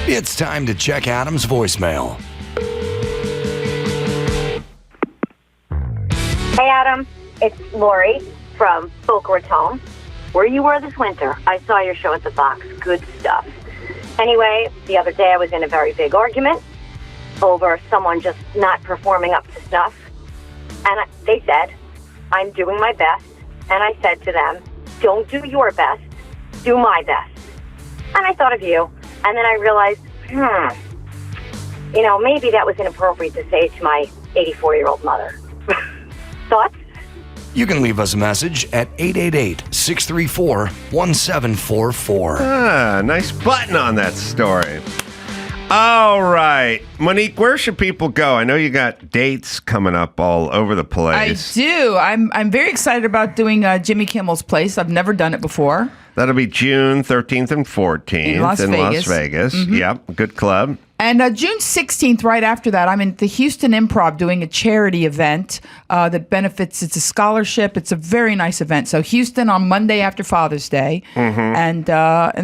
It's time to check Adam's voicemail. Hey, Adam. It's Lori from Boca Raton. Where you were this winter. I saw your show at the Fox. Good stuff. Anyway, the other day I was in a very big argument over someone just not performing up to snuff. And they said, I'm doing my best. And I said to them, don't do your best, do my best. And I thought of you. And then I realized, maybe that was inappropriate to say to my 84-year-old mother. Thoughts? You can leave us a message at 888-634-1744. Ah, nice button on that story. All right. Monique, where should people go? I know you got dates coming up all over the place. I do. I'm very excited about doing Jimmy Kimmel's Place. I've never done it before. That'll be June 13th and 14th in Las Vegas. Mm-hmm. Yep, good club. And June 16th, right after that, I'm in the Houston Improv doing a charity event that benefits. It's a scholarship. It's a very nice event. So Houston on Monday after Father's Day. Mm-hmm. And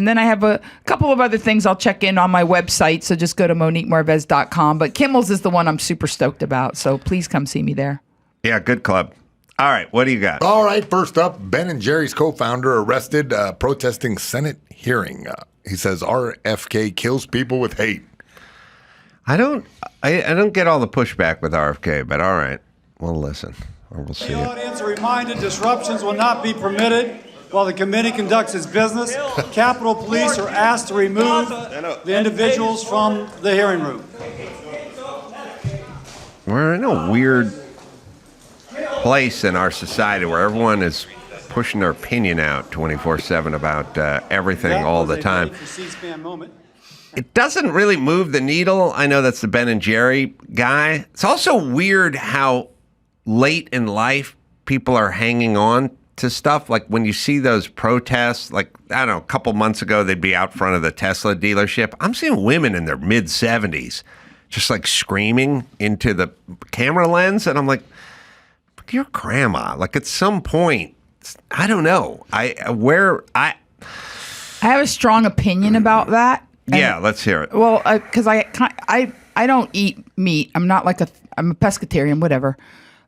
then I have a couple of other things I'll check in on my website. So just go to MoniqueMarvez.com. But Kimmel's is the one I'm super stoked about. So please come see me there. Yeah, good club. All right, what do you got? All right, first up, Ben & Jerry's co-founder arrested protesting Senate hearing. He says RFK kills people with hate. I don't get all the pushback with RFK, but all right, we'll listen or we'll see. The audience are reminded disruptions will not be permitted while the committee conducts its business. Capitol Police are asked to remove the individuals from the hearing room. We're in a weird place in our society where everyone is pushing their opinion out 24/7 about everything all the time. It doesn't really move the needle. I know that's the Ben and Jerry guy. It's also weird how late in life people are hanging on to stuff. Like when you see those protests, like, I don't know, a couple months ago, they'd be out front of the Tesla dealership. I'm seeing women in their mid-70s just like screaming into the camera lens. And I'm like, your grandma, like at some point, I don't know. I have a strong opinion about that. Yeah, let's hear it. Well, because I don't eat meat. I'm not like I'm a pescatarian, whatever.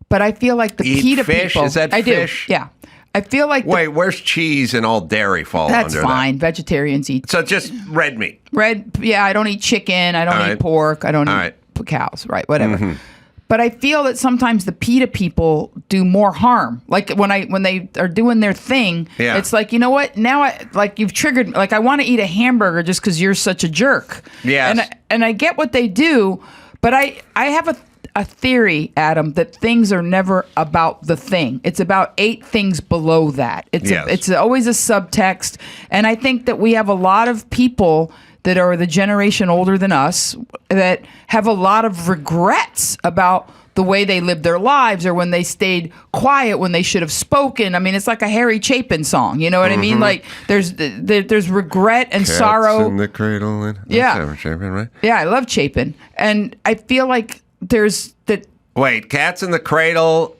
But I feel like the PETA fish? people. Is that I fish? do. Yeah, I feel like. Wait, where's cheese and all dairy fall under that? That's fine. Vegetarians eat. So just red meat. Yeah. I don't eat chicken. I don't eat pork. I don't eat cows. Right. Whatever. Mm-hmm. But I feel that sometimes the PETA people do more harm. Like when they are doing their thing, It's like, you know what? Now you've triggered. Like I want to eat a hamburger just because you're such a jerk. Yeah. And I get what they do, but I have a theory, Adam, that things are never about the thing. It's about 8 things below that. It's always a subtext, and I think that we have a lot of people that are the generation older than us that have a lot of regrets about the way they lived their lives or when they stayed quiet when they should have spoken. I mean, it's like a Harry Chapin song. You know what I mean? Like there's regret and Cats sorrow. in the cradle. That's Chapin, right? Yeah, I love Chapin. And I feel like there's that. Wait, Cats in the Cradle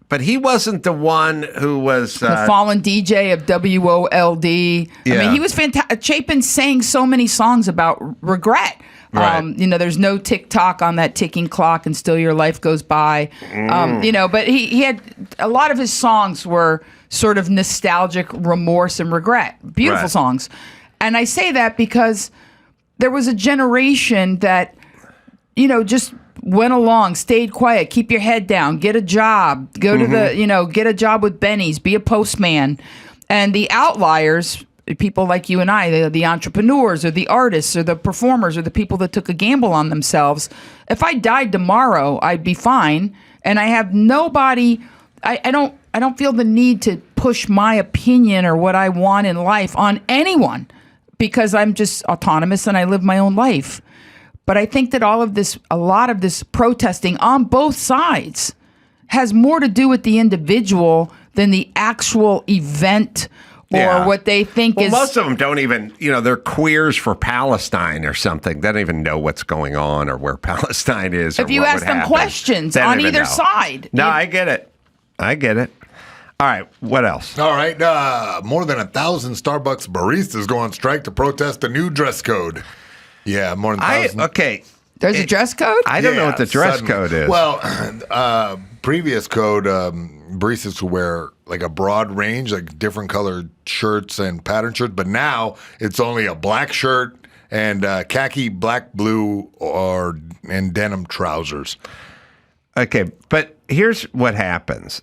but he wasn't the one who was the fallen DJ of WOLD. Yeah. I mean, he was fantastic. Chapin sang so many songs about regret. Right. There's no tick-tock on that ticking clock and still your life goes by. But he had a lot of his songs were sort of nostalgic remorse and regret. Beautiful songs. And I say that because there was a generation that, just went along, stayed quiet, keep your head down, get a job, go to get a job with Benny's, be a postman. And the outliers, people like you and I, the entrepreneurs or the artists or the performers or the people that took a gamble on themselves, if I died tomorrow, I'd be fine. And I have nobody, I don't feel the need to push my opinion or what I want in life on anyone because I'm just autonomous and I live my own life. But I think that a lot of this protesting on both sides has more to do with the individual than the actual event or what they think is. Most of them don't even, they're queers for Palestine or something. They don't even know what's going on or where Palestine is. If you ask them questions on either side. No, I get it. All right, what else? All right, more than 1,000 Starbucks baristas go on strike to protest the new dress code. Yeah, more than 1,000. Okay. There's a dress code? I don't know what the dress code is. Well, previous code, baristas could wear like a broad range, like different colored shirts and pattern shirts, but now it's only a black shirt and khaki, black, blue, and denim trousers. Okay, but here's what happens.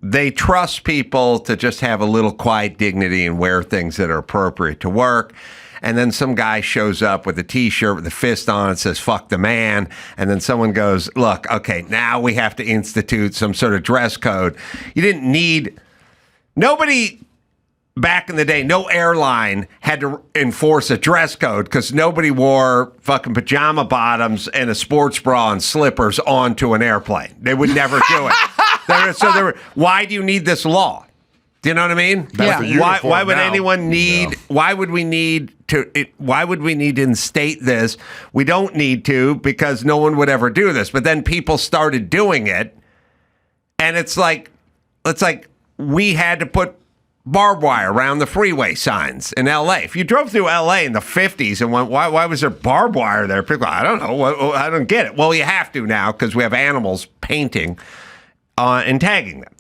They trust people to just have a little quiet dignity and wear things that are appropriate to work. And then some guy shows up with a T-shirt with a fist on it, says, fuck the man. And then someone goes, look, okay, now we have to institute some sort of dress code. Nobody back in the day, no airline had to enforce a dress code because nobody wore fucking pajama bottoms and a sports bra and slippers onto an airplane. They would never do it. Why do you need this law? Do you know what I mean? Yeah. Why would anyone need? Yeah. Why would we need to instate this? We don't need to because no one would ever do this. But then people started doing it, and it's like we had to put barbed wire around the freeway signs in L.A. If you drove through L.A. in the 50s and went, why was there barbed wire there? People, I don't know. I don't get it. Well, you have to now because we have animals painting and tagging them.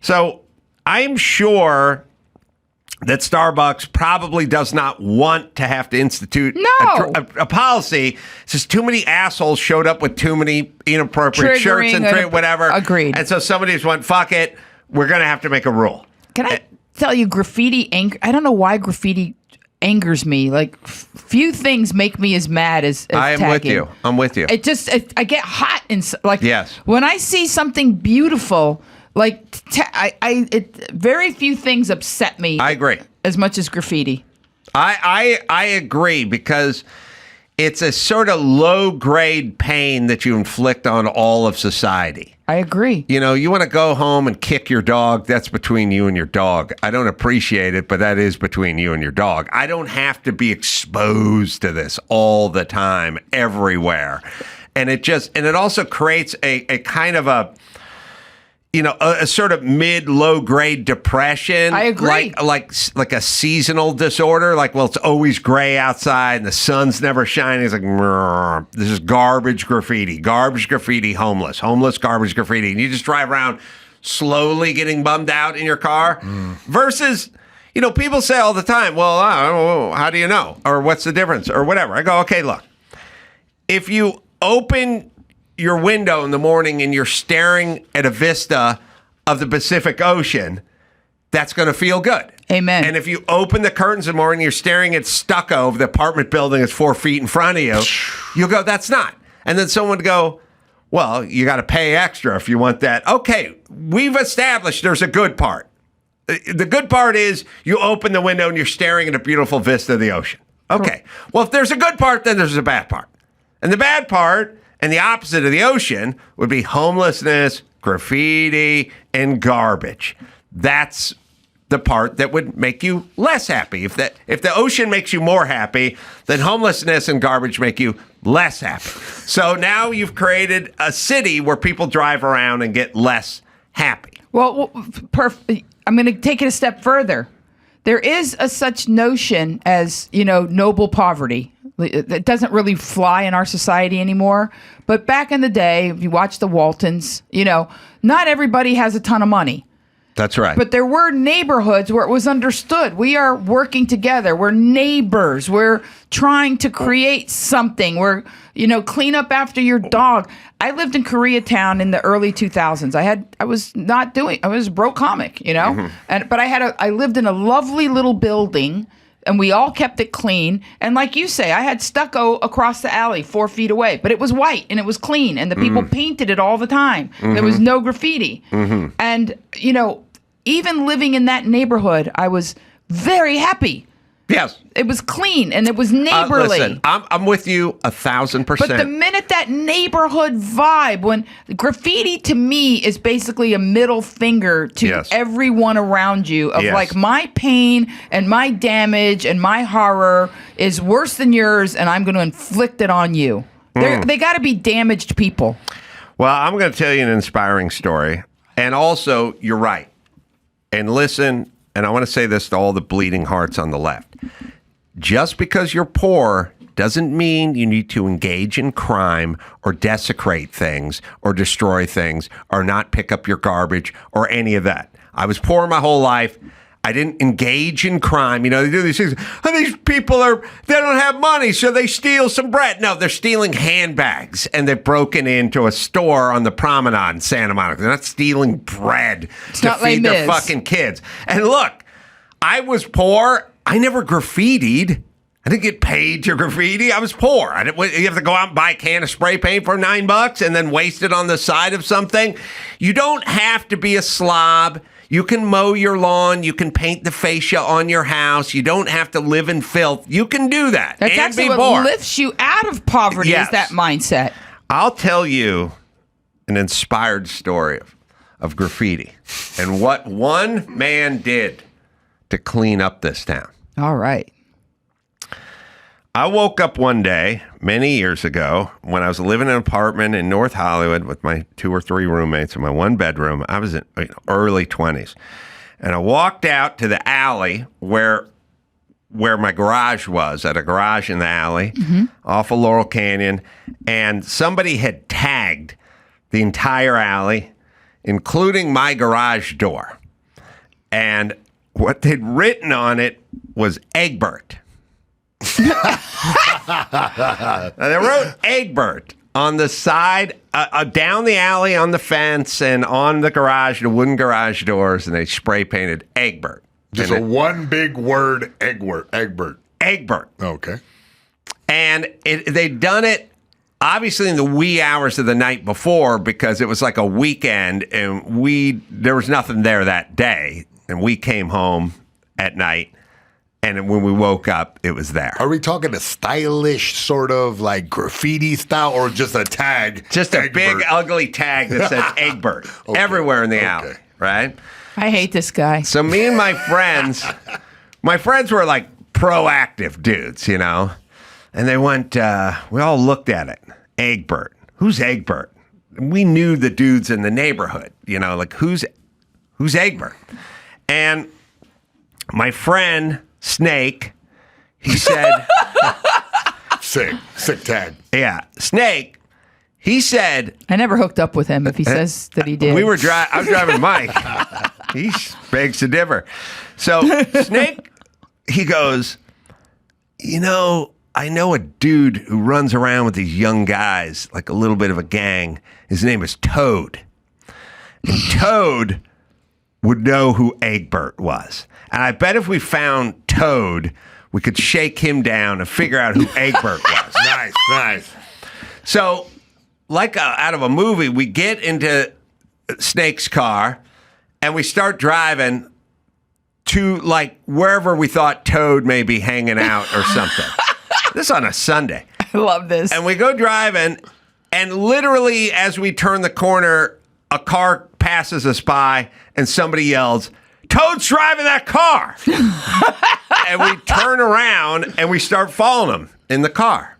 So I'm sure that Starbucks probably does not want to have to institute a policy. It's just too many assholes showed up with too many inappropriate shirts and whatever. Agreed. And so somebody just went, fuck it, we're going to have to make a rule. Can I tell you, graffiti I don't know why graffiti angers me. Like, few things make me as mad as I am tagging. I'm with you. I get hot inside. Like, yes. When I see something beautiful, like, very few things upset me. I agree. As much as graffiti. I agree because it's a sort of low-grade pain that you inflict on all of society. I agree. You know, you want to go home and kick your dog, that's between you and your dog. I don't appreciate it, but that is between you and your dog. I don't have to be exposed to this all the time, everywhere. And it also creates a kind of a sort of low grade depression. I agree. Like a seasonal disorder. Like, well, it's always gray outside and the sun's never shining. It's like, this is garbage graffiti, homeless, garbage graffiti. And you just drive around slowly getting bummed out in your car versus, people say all the time, well, I don't know, how do you know? Or what's the difference? Or whatever. I go, okay, look, if you open your window in the morning and you're staring at a vista of the Pacific Ocean, that's going to feel good. Amen. And if you open the curtains in the morning, you're staring at stucco of the apartment building that's 4 feet in front of you, you'll go, that's not. And then someone would go, well, you got to pay extra if you want that. Okay, we've established there's a good part. The good part is you open the window and you're staring at a beautiful vista of the ocean. Okay. Well, if there's a good part, then there's a bad part. And the bad part, and the opposite of the ocean, would be homelessness, graffiti, and garbage. That's the part that would make you less happy. If the ocean makes you more happy, then homelessness and garbage make you less happy. So now you've created a city where people drive around and get less happy. Well, I'm going to take it a step further. There is such notion as, noble poverty. It doesn't really fly in our society anymore. But back in the day, if you watch the Waltons, not everybody has a ton of money. That's right. But there were neighborhoods where it was understood. We are working together. We're neighbors. We're trying to create something. We're, clean up after your dog. I lived in Koreatown in the early 2000s. I was a broke comic, but I lived in a lovely little building. And we all kept it clean. And like you say, I had stucco across the alley 4 feet away, but it was white and it was clean. And the people painted it all the time. There was no graffiti. And, even living in that neighborhood, I was very happy. Yes. It was clean and it was neighborly. Listen, I'm with you 1,000%. But the minute that neighborhood vibe, when graffiti to me is basically a middle finger to everyone around you of like, my pain and my damage and my horror is worse than yours and I'm going to inflict it on you. They got to be damaged people. Well, I'm going to tell you an inspiring story. And also, you're right. And listen, and I want to say this to all the bleeding hearts on the left. just because you're poor doesn't mean you need to engage in crime or desecrate things or destroy things or not pick up your garbage or any of that. I was poor my whole life. I didn't engage in crime. You know, they do these things. Oh, these people they don't have money, so they steal some bread. No, they're stealing handbags, and they've broken into a store on the promenade in Santa Monica. They're not stealing bread to feed their fucking kids. And look, I was poor. I never graffitied. I didn't get paid to graffiti. I was poor. You have to go out and buy a can of spray paint for $9 and then waste it on the side of something. You don't have to be a slob. You can mow your lawn. You can paint the fascia on your house. You don't have to live in filth. You can do that. That's and actually be what poor. lifts you out of poverty Yes. is that mindset. I'll tell you an inspired story of graffiti and what one man did to clean up this town. All right. I woke up one day many years ago when I was living in an apartment in North Hollywood with my 2 or 3 roommates in my 1 bedroom. I was in early 20s. And I walked out to the alley where my garage was, at a garage in the alley off of Laurel Canyon. And somebody had tagged the entire alley, including my garage door. And what they'd written on it was EGGBERT. They wrote EGGBERT on the side, down the alley on the fence and on the garage, the wooden garage doors, and they spray painted EGGBERT. Just a one big word, EGGBERT. EGGBERT. Okay. And they'd done it obviously in the wee hours of the night before because it was like a weekend and there was nothing there that day. And we came home at night. And when we woke up, it was there. Are we talking a stylish sort of like graffiti style or just a tag? Just a EGGBERT? big, ugly tag that says EGGBERT everywhere in the alley, right? I hate this guy. So me and my friends were like proactive dudes, you know? And they went, we all looked at it. EGGBERT. Who's EGGBERT? We knew the dudes in the neighborhood, you know, like who's EGGBERT? And my friend Snake, he said, sick tag. yeah, Snake, he said, I never hooked up with him if he says that he did. I was driving Mike. He begs to differ. So Snake, he goes, you know, I know a dude who runs around with these young guys, like a little bit of a gang. His name is Toad. And Toad would know who EGGBERT was. And I bet if we found Toad, we could shake him down and figure out who EGGBERT was. Nice. So, like out of a movie, we get into Snake's car and we start driving to like wherever we thought Toad may be hanging out or something. This on a Sunday. I love this. And we go driving, and literally as we turn the corner, a car passes us by and somebody yells, Toad's driving that car. And we turn around and we start following him in the car.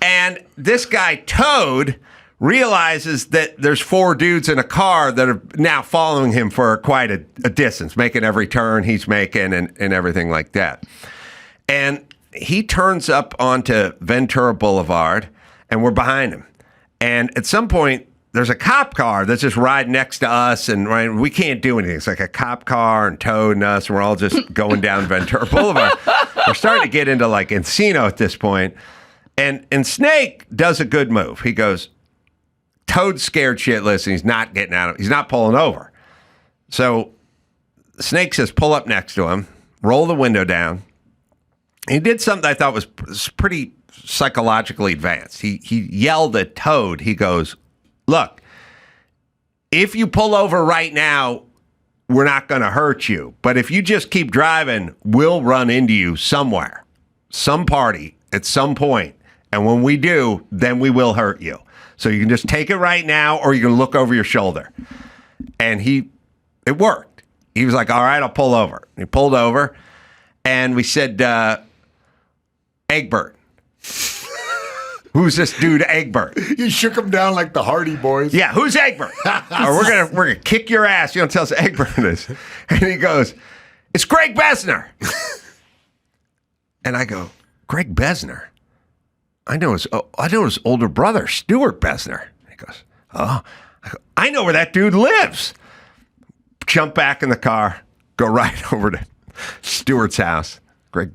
And this guy, Toad, realizes that there's 4 dudes in a car that are now following him for quite a distance, making every turn he's making and everything like that. And he turns up onto Ventura Boulevard, and we're behind him. And at some point, there's a cop car that's just riding next to us, and right, we can't do anything. It's like a cop car and Toad and us, and we're all just going down Ventura Boulevard. We're starting to get into like Encino at this point. And Snake does a good move. He goes, Toad's scared shitless, and he's not getting out of he's not pulling over. So Snake says, pull up next to him, roll the window down. He did something I thought was pretty psychologically advanced. He yelled at Toad. He goes, look, if you pull over right now, we're not going to hurt you. But if you just keep driving, we'll run into you somewhere, some party at some point. And when we do, then we will hurt you. So you can just take it right now, or you can look over your shoulder. And it worked. He was like, all right, I'll pull over. He pulled over, and we said, EGGBERT. Who's this dude, EGGBERT? You shook him down like the Hardy Boys. Yeah, who's EGGBERT? Or we're gonna kick your ass. You don't tell us EGGBERT is. And he goes, it's Greg Besner. And I go, Greg Besner. I know his older brother, Stuart Besner. He goes, oh. I go, I know where that dude lives. Jump back in the car, go right over to Stuart's house, Greg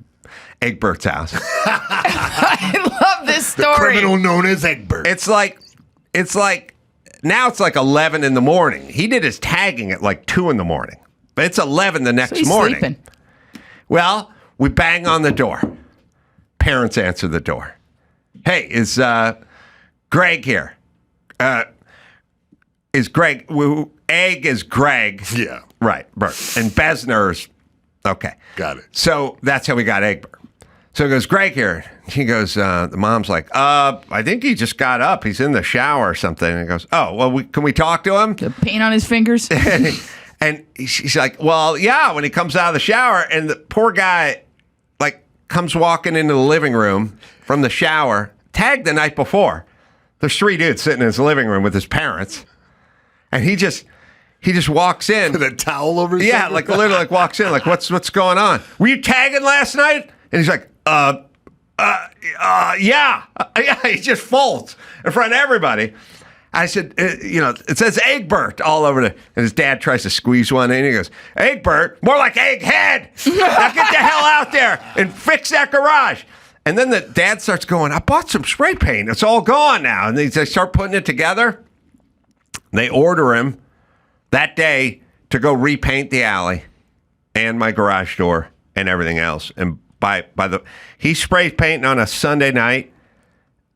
EGGBERT's house. I love this The story. criminal known as EGGBERT. It's like now it's like 11 in the morning. He did his tagging at like 2 in the morning. But it's 11 the next So he's morning. sleeping. Well, we bang on the door. Parents answer the door. Hey, is Greg here? Is Greg, Egg is Greg. Yeah. Right, Bert. And Besner's, okay. Got it. So that's how we got EGGBERT. So he goes, Greg here. He goes, the mom's like, I think he just got up. He's in the shower or something. And he goes, oh, well, can we talk to him? The paint on his fingers. And she's like, well, yeah, when he comes out of the shower. And the poor guy, like, comes walking into the living room from the shower, tagged the night before. There's 3 dudes sitting in his living room with his parents. And he just walks in. With a towel over his Yeah, shoulder? like literally like walks in, like, what's going on? Were you tagging last night? And he's like, yeah. He just folds in front of everybody. I said, it says EGGBERT all over and his dad tries to squeeze one in. He goes, EGGBERT, more like Egghead. Now get the hell out there and fix that garage. And then the dad starts going, I bought some spray paint. It's all gone now. And they start putting it together. They order him that day to go repaint the alley and my garage door and everything else. And he sprays painting on a Sunday night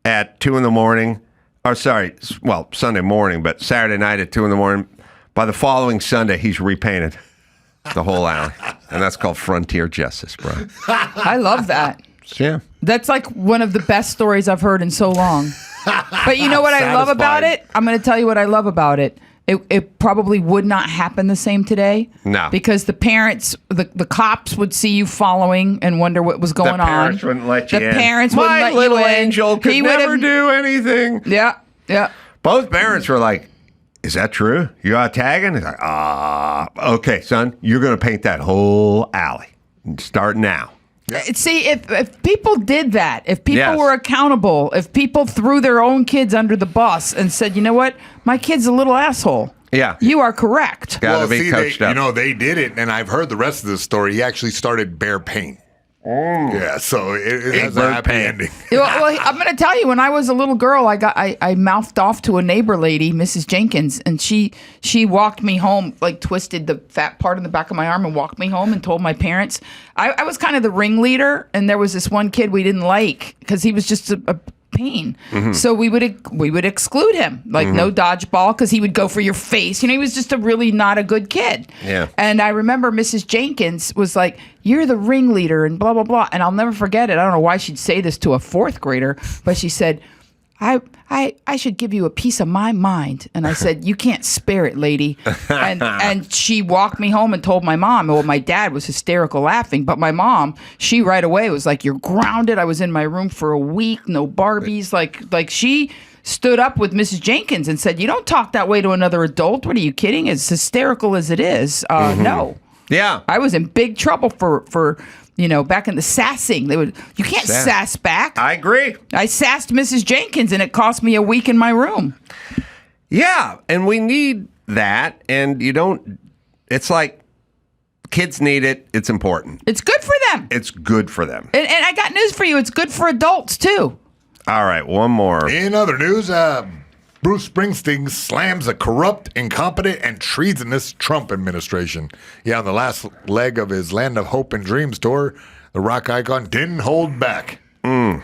at 2 in the morning. Or sorry, well, Sunday morning, but Saturday night at 2 in the morning. By the following Sunday, he's repainted the whole alley. And that's called frontier justice, bro. I love that. Yeah. That's like one of the best stories I've heard in so long. But you know what I love about Satisfying. it? I'm going to tell you what I love about it. It probably would not happen the same today. No. Because the parents, the cops would see you following and wonder what was going on. The parents wouldn't let you in. The parents wouldn't let you in. My little angel could He would never have- do anything. Yeah, yeah. Both parents were like, is that true? You out tagging? He's like, okay, son, you're going to paint that whole alley. Start now. See, if people did that, if people Yes. were accountable, if people threw their own kids under the bus and said, you know what, my kid's a little asshole. Yeah. You are correct. Gotta be coached up. They did it, and I've heard the rest of the story. He actually started Bear Paint. Yeah, so it has a Bird happy paint. ending. Well, I'm going to tell you, when I was a little girl, I mouthed off to a neighbor lady, Mrs. Jenkins, and she walked me home, like twisted the fat part in the back of my arm and walked me home and told my parents. I was kind of the ringleader, and there was this one kid we didn't like because he was just a pain. Mm-hmm. So we would exclude him, like no dodgeball, because he would go for your face. He was just not a good kid. Yeah. And I remember Mrs. Jenkins was like, you're the ringleader and blah, blah, blah. And I'll never forget it. I don't know why she'd say this to a 4th grader, but she said, I should give you a piece of my mind. And I said, you can't spare it, lady. And she walked me home and told my mom. Well, my dad was hysterical laughing, but my mom, she right away was like, you're grounded. I was in my room for a week, no Barbies. Like she stood up with Mrs. Jenkins and said, you don't talk that way to another adult. What are you kidding? As hysterical as it is, no. Yeah. I was in big trouble for back in the sassing. You can't sass back. I agree. I sassed Mrs. Jenkins, and it cost me a week in my room. Yeah, and we need that, and it's like kids need it. It's important. It's good for them. It's good for them. And I got news for you. It's good for adults, too. All right, one more. In other news, Bruce Springsteen slams a corrupt, incompetent, and treasonous Trump administration. Yeah, on the last leg of his Land of Hope and Dreams tour, the rock icon didn't hold back. The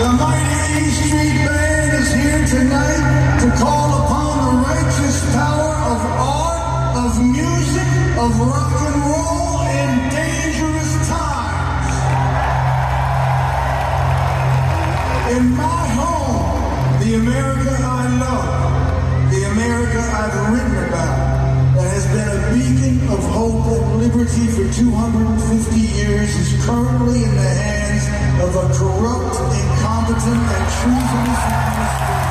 mighty E Street Band is here tonight to call upon the righteous power of art, of music, of rock and roll in dangerous times. In my home, the America I love, the America I've written about, that has been a beacon of hope and liberty for 250 years, is currently in the hands of a corrupt, incompetent, and treasonous administration.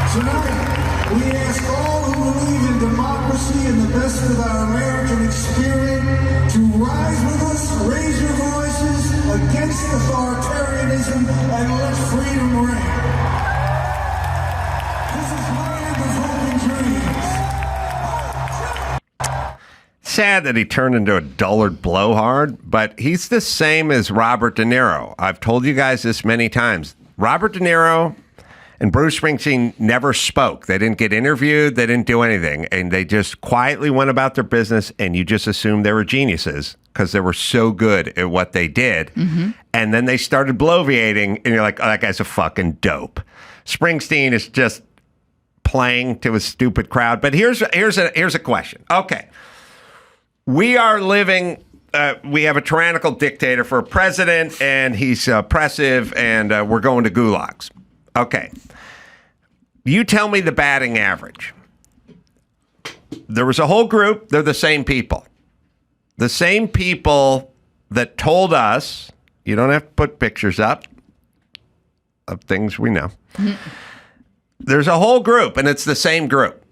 Tonight, We ask all who believe in democracy and the best of our American experience to rise with us, raise your voices against authoritarianism, and let freedom reign. This is land of hope and dreams. Sad that he turned into a dullard blowhard, but he's the same as Robert De Niro. I've told you guys this many times. Robert De Niro and Bruce Springsteen never spoke. They didn't get interviewed. They didn't do anything. And they just quietly went about their business, and you just assumed they were geniuses because they were so good at what they did. Mm-hmm. And then they started bloviating, and you're like, oh, that guy's a fucking dope. Springsteen is just playing to a stupid crowd. But here's a question. Okay. We are living... we have a tyrannical dictator for a president, and he's oppressive, and we're going to gulags. Okay. You tell me the batting average. There was a whole group. They're the same people. The same people that told us, you don't have to put pictures up of things we know. Mm-hmm. There's a whole group, and it's the same group.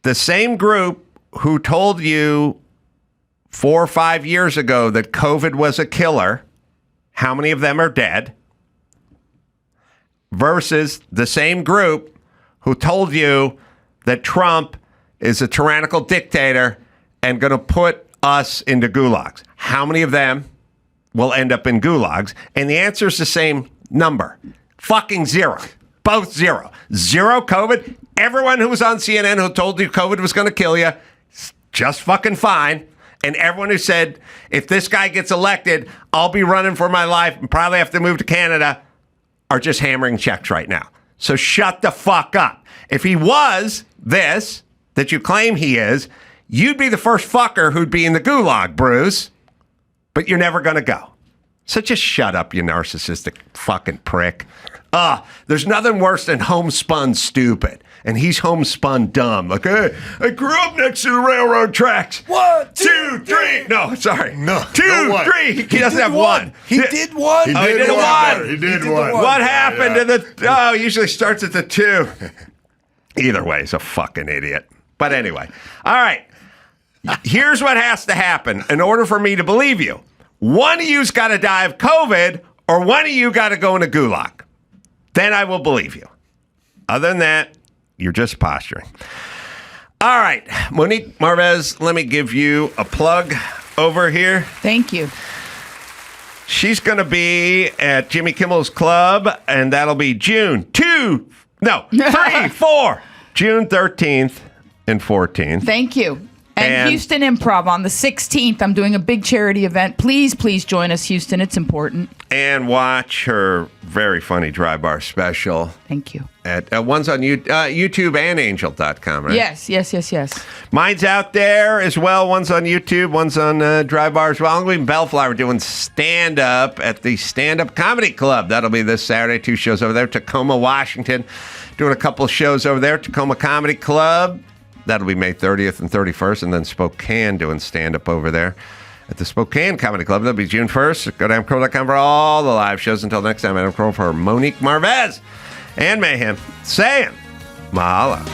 The same group who told you 4 or 5 years ago that COVID was a killer. How many of them are dead? Versus the same group who told you that Trump is a tyrannical dictator and going to put us into gulags. How many of them will end up in gulags? And the answer is the same number. Fucking zero. Both zero. Zero COVID. Everyone who was on CNN who told you COVID was going to kill you, just fucking fine. And everyone who said, if this guy gets elected, I'll be running for my life and probably have to move to Canada, are just hammering checks right now. So shut the fuck up. If he was this, that you claim he is, you'd be the first fucker who'd be in the gulag, Bruce. But you're never going to go. So just shut up, you narcissistic fucking prick. There's nothing worse than homespun stupid. And he's homespun dumb. Like, hey, I grew up next to the railroad tracks. 1, 2, 3. No, sorry. No. 2, 3. He doesn't have one. He did one. He did one. He did one. What happened to the... Oh, he usually starts at the 2. Either way, he's a fucking idiot. But anyway. All right. Here's what has to happen in order for me to believe you. One of you's got to die of COVID, or one of you got to go in a gulag. Then I will believe you. Other than that, you're just posturing. All right, Monique, MARVEZ, let me give you a plug over here. Thank you. She's going to be at Jimmy Kimmel's Club, and that'll be June 3, 4, June 13th and 14th. Thank you. And Houston Improv on the 16th. I'm doing a big charity event. Please join us, Houston. It's important. And watch her very funny dry bar special. Thank you. At one's on YouTube and angel.com, right? Yes. Mine's out there as well. One's on YouTube. One's on dry bar as well. I'm going to be in Bellflower doing stand-up at the Stand-Up Comedy Club. That'll be this Saturday. 2 shows over there. Tacoma, Washington. Doing a couple shows over there. Tacoma Comedy Club. That'll be May 30th and 31st, and then Spokane doing stand-up over there at the Spokane Comedy Club. That'll be June 1st. Go to AdamCarolla.com for all the live shows. Until next time, Adam Carolla for Monique, MARVEZ, and Mayhem, saying mahalo.